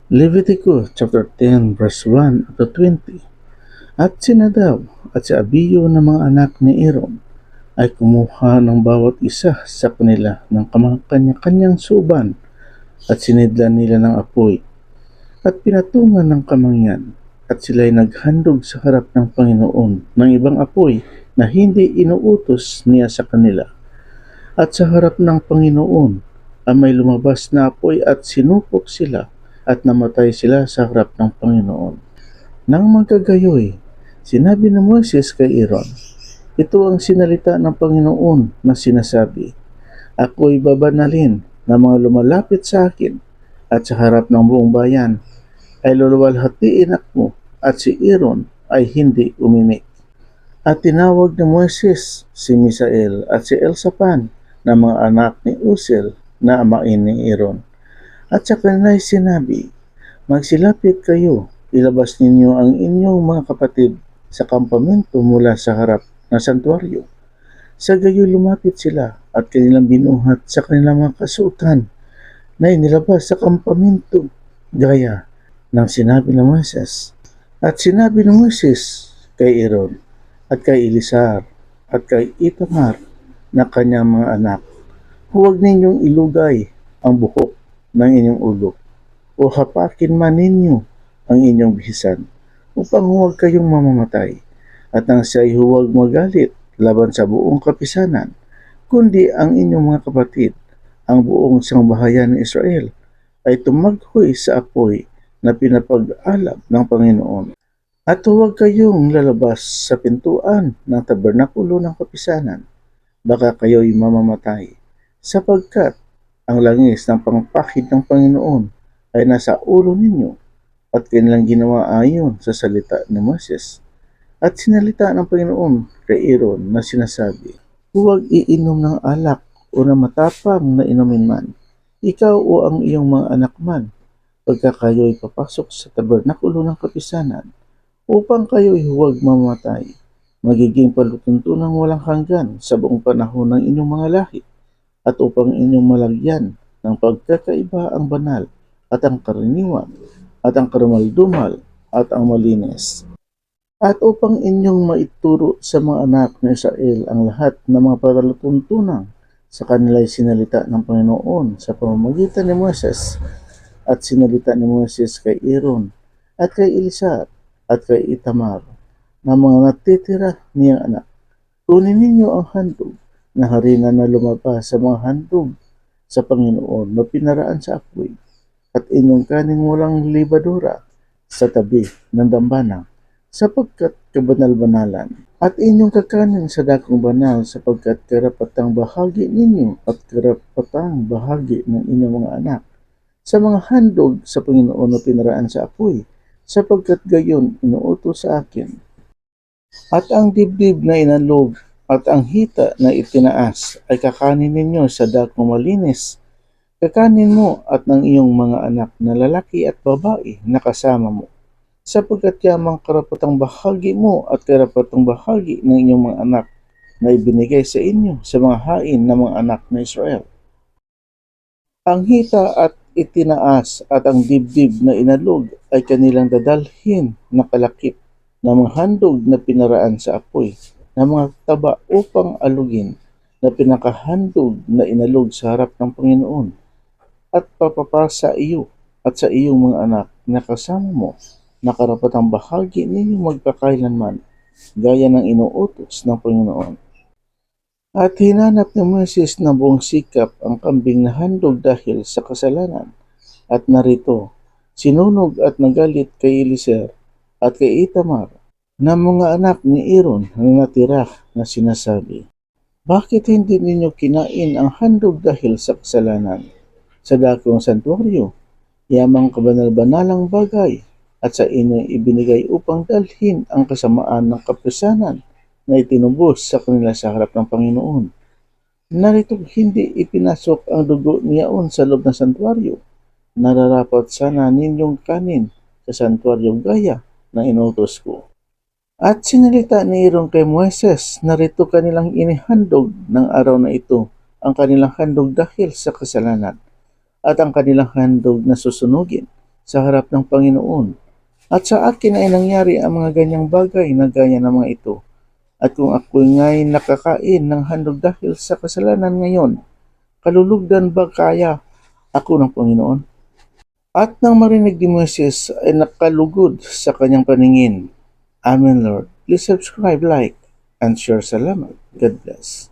Leviticus chapter 10 verse 1 to 20. At si Nadab at si Abiyo ng mga anak ni Aaron ay kumuha ng bawat isa sa kanila ng kanya-kanyang suban at sinidlan nila ng apoy at pinatungan ng kamangyan at sila'y naghandog sa harap ng Panginoon ng ibang apoy na hindi inuutos niya sa kanila. At sa harap ng Panginoon ay may lumabas na apoy at sinupok sila at namatay sila sa harap ng Panginoon. Nang magkagayoy, sinabi ni Moses kay Aaron, ito ang sinalita ng Panginoon na sinasabi, ako'y babanalin na mga lumalapit sa akin at sa harap ng buong bayan ay luluwalhatiin ako at si Aaron ay hindi umimik. At tinawag ni Moses si Misael at si Elsaphan na mga anak ni Uziel na amain ni Aaron. At sa kanila'y sinabi, magsilapit kayo, ilabas ninyo ang inyong mga kapatid sa kampamento mula sa harap ng santuaryo. Sa gayo lumapit sila at kanilang binuhat sa kanilang mga kasuotan na inilabas sa kampamento gaya ng sinabi ng Moses. At sinabi ng Moses kay Aaron at kay Eleazar at kay Itamar na kanyang mga anak, huwag ninyong ilugay ang buhok ng inyong ulo o hapakin man ninyo ang inyong bihisan upang huwag kayong mamamatay at nang siya'y huwag magalit laban sa buong kapisanan kundi ang inyong mga kapatid, ang buong sangbahayan ng Israel ay tumaghoy sa apoy na pinapag-alab ng Panginoon. At huwag kayong lalabas sa pintuan ng tabernakulo ng kapisanan, baka kayo'y mamamatay, sapagkat ang langis ng pangpakid ng Panginoon ay nasa ulo ninyo at kanilang ginawa ayon sa salita ni Moses. At sinalita ng Panginoon kay Aaron na sinasabi, huwag iinom ng alak o na matapang na inumin man, ikaw o ang iyong mga anak man, pagka kayo'y papasok sa tabernakulo ng kapisanan, upang kayo'y huwag mamatay. Magiging palutuntunang walang hanggan sa buong panahon ng inyong mga lahi, at upang inyong malagyan ng pagkakaiba ang banal at ang karaniwan at ang karumaldumal at ang malinis. At upang inyong maituro sa mga anak ng Israel ang lahat ng mga pagkalutuntunang sa kanila'y sinalita ng Panginoon sa pamamagitan ni Moses at sinalita ni Moses kay Aaron at kay Eleazar at kay Itamar na mga natitira niyang anak. Kunin ninyo ang handog na harina na lumabas sa mga handog sa Panginoon na pinaraan sa apoy at inyong kaning walang libadura sa tabi ng dambana sapagkat kabanal-banalan at inyong kakanin sa dakong banal sapagkat karapatang bahagi ninyo at karapatang bahagi ng inyong mga anak sa mga handog sa Panginoon na pinaraan sa apoy sapagkat gayon inuutos sa akin. At ang dibdib na inalog at ang hita na itinaas ay kakanin ninyo sa dakong malinis. Kakanin mo at ng iyong mga anak na lalaki at babae na kasama mo, sapagkat yamang karapatang bahagi mo at karapatang bahagi ng inyong mga anak na ibinigay sa inyo sa mga hain ng mga anak na Israel. Ang hita at itinaas at ang dibdib na inalog ay kanilang dadalhin na kalakip na mga handog na pinaraan sa apoy na mga taba upang alugin na pinakahandog na inalog sa harap ng Panginoon at papapasa iyo at sa iyong mga anak na kasama mo na karapatang bahagi ninyo magpakailanman gaya ng inuutos ng Panginoon. At hinanap ni Moses na buong sikap ang kambing na handog dahil sa kasalanan. At narito, sinunog at nagalit kay Eleazar at kay Itamar na mga anak ni Aaron na natira na sinasabi, bakit hindi ninyo kinain ang handog dahil sa kasalanan? Sa dakong santuaryo, yamang kabanal-banalang bagay at sa inyo ibinigay upang dalhin ang kasamaan ng kapisanan na itinubos sa kanila sa harap ng Panginoon. Narito hindi ipinasok ang dugo niyaon sa loob ng santuaryo. Nararapat sana ninyong kanin sa santuaryo gaya ng inutos ko. At sinalita ni Aaron kay Moises, narito kanilang inihandog ng araw na ito, ang kanilang handog dahil sa kasalanan, at ang kanilang handog na susunugin, sa harap ng Panginoon. At sa akin ay nangyari ang mga ganyang bagay na gaya ng mga ito. At kung ako'y nga'y nakakain ng handog dahil sa kasalanan ngayon, kalulugdan ba kaya ako ng Panginoon? At nang marinig ni Moses ay nakalugod sa kanyang paningin. Amen, Lord. Please subscribe, like, and share. Salamat. God bless.